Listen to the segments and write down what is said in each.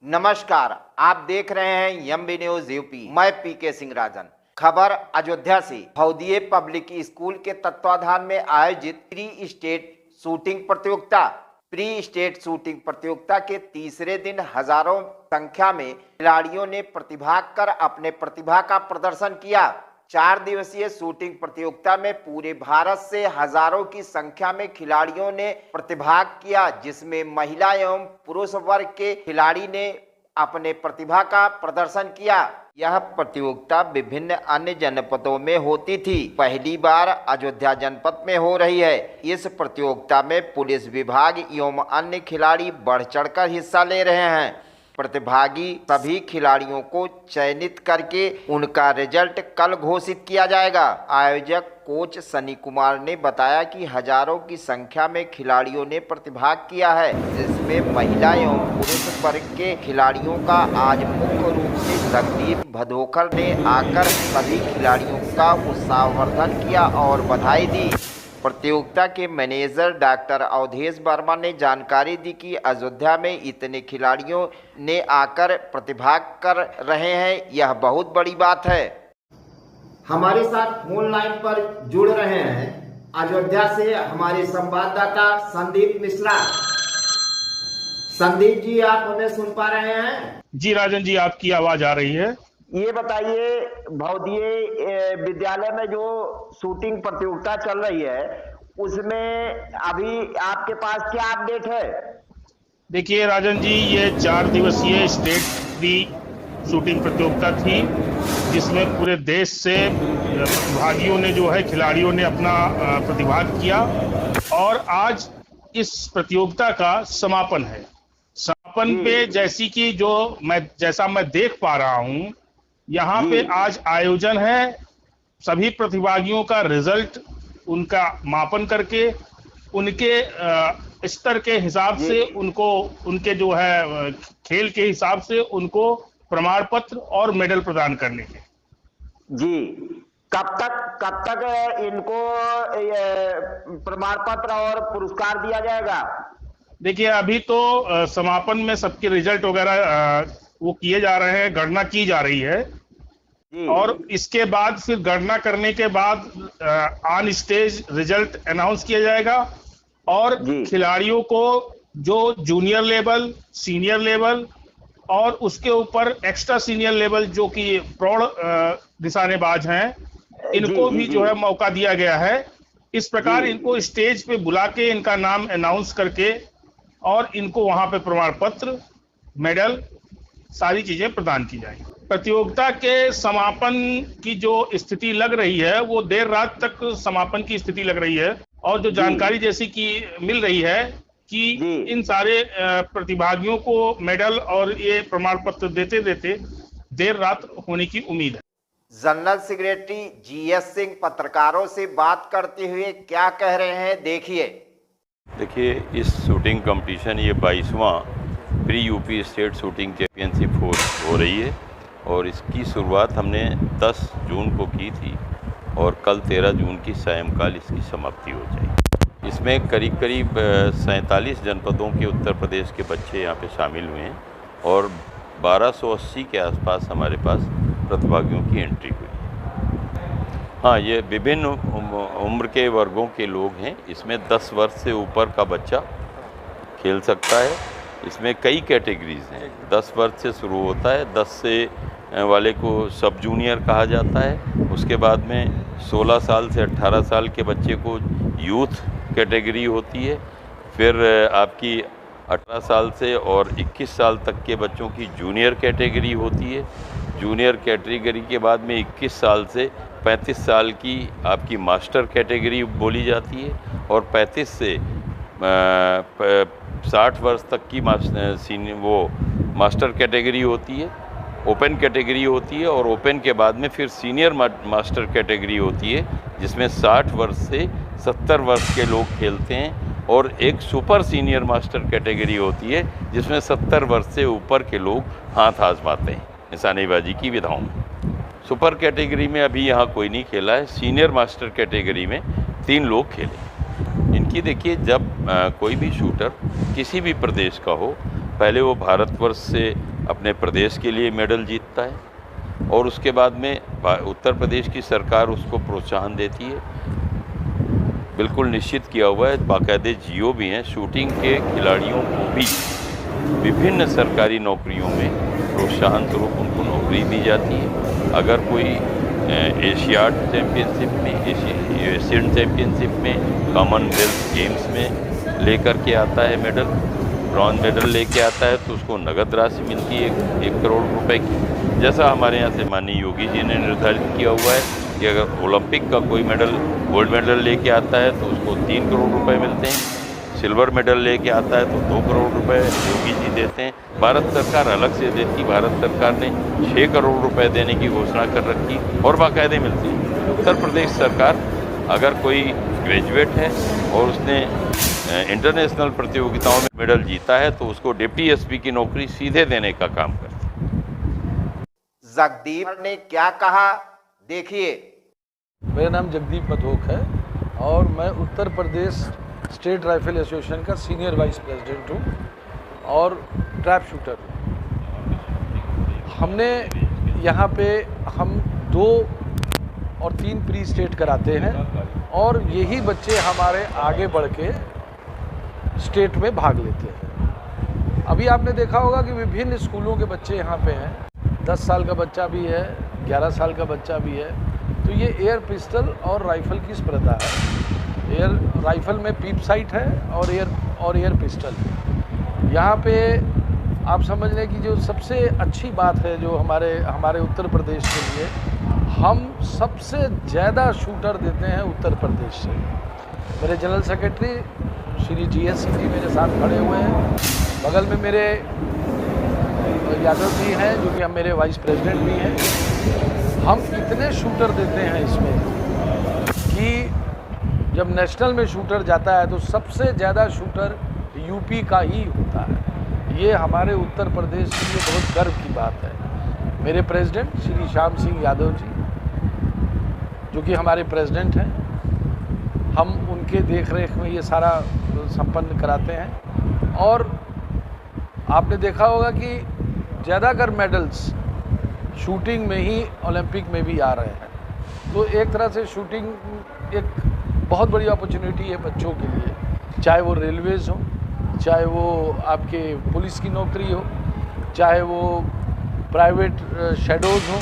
नमस्कार। आप देख रहे हैं एमबी न्यूज यूपी। मैं पीके सिंह राजन। खबर अयोध्या से। भौदिये पब्लिक स्कूल के तत्वाधान में आयोजित प्री स्टेट शूटिंग प्रतियोगिता के तीसरे दिन हजारों संख्या में खिलाड़ियों ने प्रतिभाग कर अपने प्रतिभा का प्रदर्शन किया। 4 दिवसीय शूटिंग प्रतियोगिता में पूरे भारत से हजारों की संख्या में खिलाड़ियों ने प्रतिभाग किया, जिसमें महिला एवं पुरुष वर्ग के खिलाड़ी ने अपने प्रतिभा का प्रदर्शन किया। यह प्रतियोगिता विभिन्न अन्य जनपदों में होती थी, पहली बार अयोध्या जनपद में हो रही है। इस प्रतियोगिता में पुलिस विभाग एवं अन्य खिलाड़ी बढ़ चढ़कर हिस्सा ले रहे हैं। प्रतिभागी सभी खिलाड़ियों को चयनित करके उनका रिजल्ट कल घोषित किया जाएगा। आयोजक कोच सनी कुमार ने बताया कि हजारों की संख्या में खिलाड़ियों ने प्रतिभाग किया है, जिसमें महिला एवं पुरुष वर्ग के खिलाड़ियों का आज मुख्य रूप से जगदीप भदोखर ने आकर सभी खिलाड़ियों का उत्साहवर्धन किया और बधाई दी। प्रतियोगिता के मैनेजर डॉक्टर अवधेश वर्मा ने जानकारी दी कि अयोध्या में इतने खिलाड़ियों ने आकर प्रतिभाग कर रहे हैं, यह बहुत बड़ी बात है। हमारे साथ फोन लाइन पर जुड़ रहे हैं अयोध्या से हमारे संवाददाता संदीप मिश्रा। संदीप जी, आप हमें सुन पा रहे हैं? जी राजन जी, आपकी आवाज आ रही है। ये बताइए, भौदिये विद्यालय में जो शूटिंग प्रतियोगिता चल रही है उसमें अभी आपके पास क्या अपडेट है? देखिए राजन जी, ये 4 दिवसीय स्टेट प्री शूटिंग प्रतियोगिता थी, जिसमें पूरे देश से प्रतिभागियों ने जो है खिलाड़ियों ने अपना प्रतिभाग किया और आज इस प्रतियोगिता का समापन है। समापन पे जैसा मैं देख पा रहा हूँ, यहाँ पे आज आयोजन है। सभी प्रतिभागियों का रिजल्ट उनका मापन करके उनके स्तर के हिसाब से उनको उनके जो है खेल के हिसाब से उनको प्रमाण पत्र और मेडल प्रदान करने के। जी, कब तक इनको प्रमाण पत्र और पुरस्कार दिया जाएगा? देखिए, अभी तो समापन में सबके रिजल्ट वगैरह वो किए जा रहे हैं, गणना की जा रही है और इसके बाद फिर गणना करने के बाद ऑन स्टेज रिजल्ट अनाउंस किया जाएगा और खिलाड़ियों को जो जूनियर लेवल, सीनियर लेवल और उसके ऊपर एक्स्ट्रा सीनियर लेवल जो कि प्रौढ़ निशानेबाज हैं, इनको भी जो है मौका दिया गया है। इस प्रकार इनको स्टेज पे बुला के इनका नाम अनाउंस करके और इनको वहां पे प्रमाण पत्र, मेडल, सारी चीजें प्रदान की जाएंगी। प्रतियोगिता के समापन की जो स्थिति लग रही है वो देर रात तक समापन की स्थिति लग रही है और जो जानकारी जैसी कि मिल रही है कि इन सारे प्रतिभागियों को मेडल और ये प्रमाण पत्र देते देते देर रात होने की उम्मीद है। जनरल सेक्रेटरी जीएस सिंह पत्रकारों से बात करते हुए क्या कह रहे हैं, देखिए, इस शूटिंग कंपटीशन ये 22वां pre UP state shooting championship हो रही है और इसकी शुरुआत हमने 10 जून को की थी और कल 13 जून की सायंकाल इसकी समाप्ति हो जाएगी। इसमें करीब 47 जनपदों के उत्तर प्रदेश के बच्चे यहाँ पे शामिल हुए हैं और 1280 के आसपास हमारे पास प्रतिभागियों की एंट्री हुई। हाँ, ये विभिन्न उम्र के वर्गों के लोग हैं। इसमें 10 वर्ष से ऊपर का बच्चा खेल सकता है। इसमें कई कैटेगरीज हैं। 10 वर्ष से शुरू होता है, 10 से वाले को सब जूनियर कहा जाता है। उसके बाद में 16 साल से 18 साल के बच्चे को यूथ कैटेगरी होती है। फिर आपकी 18 साल से और 21 साल तक के बच्चों की जूनियर कैटेगरी होती है। जूनियर कैटेगरी के बाद में 21 साल से 35 साल की आपकी मास्टर कैटेगरी बोली जाती है और 35 से 60 वर्ष तक की मास्टर कैटेगरी होती है, ओपन कैटेगरी होती है और ओपन के बाद में फिर सीनियर मास्टर कैटेगरी होती है, जिसमें 60 वर्ष से 70 वर्ष के लोग खेलते हैं और एक सुपर सीनियर मास्टर कैटेगरी होती है, जिसमें 70 वर्ष से ऊपर के लोग हाथ आजमाते हैं निशानेबाजी की विधाओं में। सुपर कैटेगरी में अभी यहाँ कोई नहीं खेला है। सीनियर मास्टर कैटेगरी में 3 लोग खेले। इनकी देखिए, जब कोई भी शूटर किसी भी प्रदेश का हो पहले वो भारतवर्ष से अपने प्रदेश के लिए मेडल जीतता है और उसके बाद में उत्तर प्रदेश की सरकार उसको प्रोत्साहन देती है। बिल्कुल निश्चित किया हुआ है, बाकायदे जियो भी हैं, शूटिंग के खिलाड़ियों को भी विभिन्न सरकारी नौकरियों में प्रोत्साहन स्वरूप उनको नौकरी दी जाती है। अगर कोई एशियाड चैम्पियनशिप में, एशियन चैम्पियनशिप में, कॉमनवेल्थ गेम्स में लेकर के आता है मेडल, ब्रॉन्ज मेडल लेके आता है तो उसको नगद राशि मिलती है 1 करोड़ रुपए की। जैसा हमारे यहाँ से माननीय योगी जी ने निर्धारित किया हुआ है कि अगर ओलंपिक का कोई मेडल, गोल्ड मेडल लेके आता है तो उसको 3 करोड़ रुपए मिलते हैं, सिल्वर मेडल लेके आता है तो 2 करोड़ रुपए योगी जी देते हैं। भारत सरकार अलग से देती, भारत सरकार ने 6 करोड़ रुपए देने की घोषणा कर रखी और बाकायदे मिलती है। उत्तर प्रदेश सरकार अगर कोई ग्रेजुएट है और उसने इंटरनेशनल प्रतियोगिताओं में मेडल जीता है तो उसको डिप्टी एसपी की नौकरी सीधे देने का काम करती है। जगदीप ने क्या कहा, देखिए। मेरा नाम जगदीप मधोक है और मैं Uttar Pradesh state rifle association का सीनियर वाइस प्रेसिडेंट हूँ और ट्रैप शूटर। हमने यहाँ पे हम 2 और 3 प्री स्टेट कराते हैं और यही बच्चे हमारे आगे बढ़ के स्टेट में भाग लेते हैं। अभी आपने देखा होगा कि विभिन्न स्कूलों के बच्चे यहाँ पे हैं, 10 साल का बच्चा भी है, 11 साल का बच्चा भी है। तो ये एयर पिस्टल और राइफ़ल की स्पर्धा है। एयर राइफ़ल में पीप साइट है और एयर पिस्टल है। यहाँ पे आप समझ लें कि जो सबसे अच्छी बात है जो हमारे उत्तर प्रदेश के लिए, हम सबसे ज़्यादा शूटर देते हैं उत्तर प्रदेश से। मेरे general secretary Shri GS Singh ji मेरे साथ खड़े हुए हैं, बगल में मेरे यादव जी हैं जो कि हम मेरे वाइस प्रेसिडेंट भी हैं। हम इतने शूटर देते हैं इसमें कि जब नेशनल में शूटर जाता है तो सबसे ज़्यादा शूटर यूपी का ही होता है। ये हमारे उत्तर प्रदेश के लिए बहुत गर्व की बात है। मेरे प्रेसिडेंट श्री श्याम सिंह यादव जी जो कि हमारे प्रेसिडेंट हैं, हम उनके देख रेख में ये सारा संपन्न कराते हैं। और आपने देखा होगा कि ज़्यादातर मेडल्स शूटिंग में ही ओलंपिक में भी आ रहे हैं। तो एक तरह से शूटिंग एक बहुत बड़ी अपॉर्चुनिटी है बच्चों के लिए, चाहे वो रेलवेज़ हो, चाहे वो आपके पुलिस की नौकरी हो, चाहे वो प्राइवेट शैडोज़ हो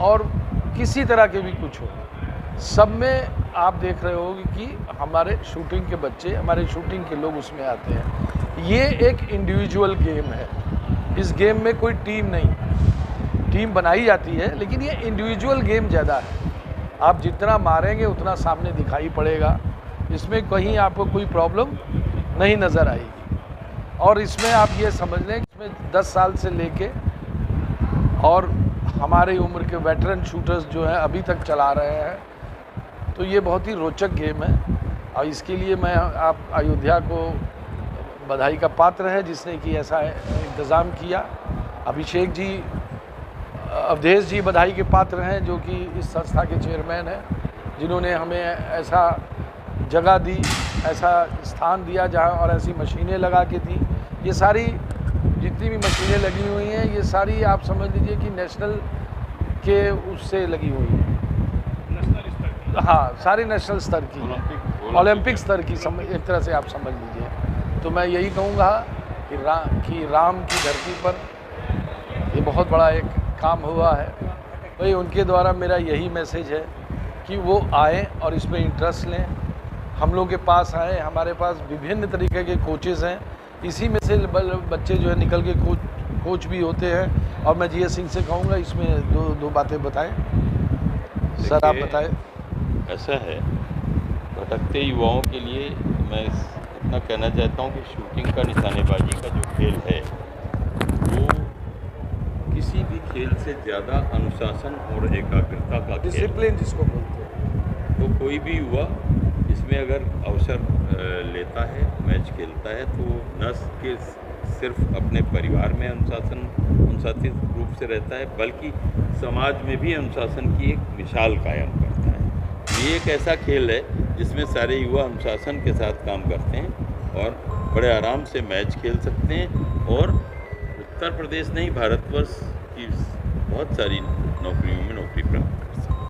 और किसी तरह के भी कुछ हो। सब में आप देख रहे होगे कि हमारे शूटिंग के बच्चे, हमारे शूटिंग के लोग उसमें आते हैं। ये एक इंडिविजुअल गेम है। इस गेम में कोई टीम नहीं, टीम बनाई जाती है लेकिन ये इंडिविजुअल गेम ज़्यादा है। आप जितना मारेंगे उतना सामने दिखाई पड़ेगा, इसमें कहीं आपको कोई प्रॉब्लम नहीं नज़र आएगी। और इसमें आप ये समझ लें कि इसमें 10 साल से लेके और हमारी उम्र के वेटरन शूटर्स जो हैं अभी तक चला रहे हैं। तो ये बहुत ही रोचक गेम है और इसके लिए मैं आप अयोध्या को बधाई का पात्र है जिसने कि ऐसा इंतज़ाम किया। अभिषेक जी, अवधेश जी बधाई के पात्र हैं जो कि इस संस्था के चेयरमैन हैं, जिन्होंने हमें ऐसा जगह दी, ऐसा स्थान दिया जहाँ और ऐसी मशीनें लगा के दी। ये सारी जितनी भी मशीनें लगी हुई हैं ये सारी आप समझ लीजिए कि नेशनल के उससे लगी हुई हैं। हाँ, सारी नेशनल स्तर की है, ओलंपिक स्तर की एक तरह से आप समझ लीजिए। तो मैं यही कहूँगा कि राम की धरती पर ये बहुत बड़ा एक काम हुआ है। भाई उनके द्वारा मेरा यही मैसेज है कि वो आएँ और इसमें इंटरेस्ट लें, हम लोग के पास आएँ। हमारे पास विभिन्न तरीके के कोचेज़ हैं, इसी में से बच्चे जो है निकल के कोच भी होते हैं। और मैं GS सिंह से कहूँगा इसमें दो बातें बताएं। सर आप बताएं। ऐसा है, भटकते युवाओं के लिए मैं इतना कहना चाहता हूँ कि शूटिंग का, निशानेबाजी का जो खेल है वो किसी भी खेल से ज़्यादा अनुशासन और एकाग्रता का डिसिप्लिन जिसको बोलते हैं। तो कोई भी युवा इसमें अगर अवसर लेता है, मैच खेलता है, तो न कि सिर्फ अपने परिवार में अनुशासित रूप से रहता है बल्कि समाज में भी अनुशासन की एक मिसाल कायम करता है। ये एक ऐसा खेल है जिसमें सारे युवा अनुशासन के साथ काम करते हैं और बड़े आराम से मैच खेल सकते हैं और उत्तर प्रदेश नहीं भारतवर्ष की बहुत सारी नौकरियों में नौकरी प्राप्त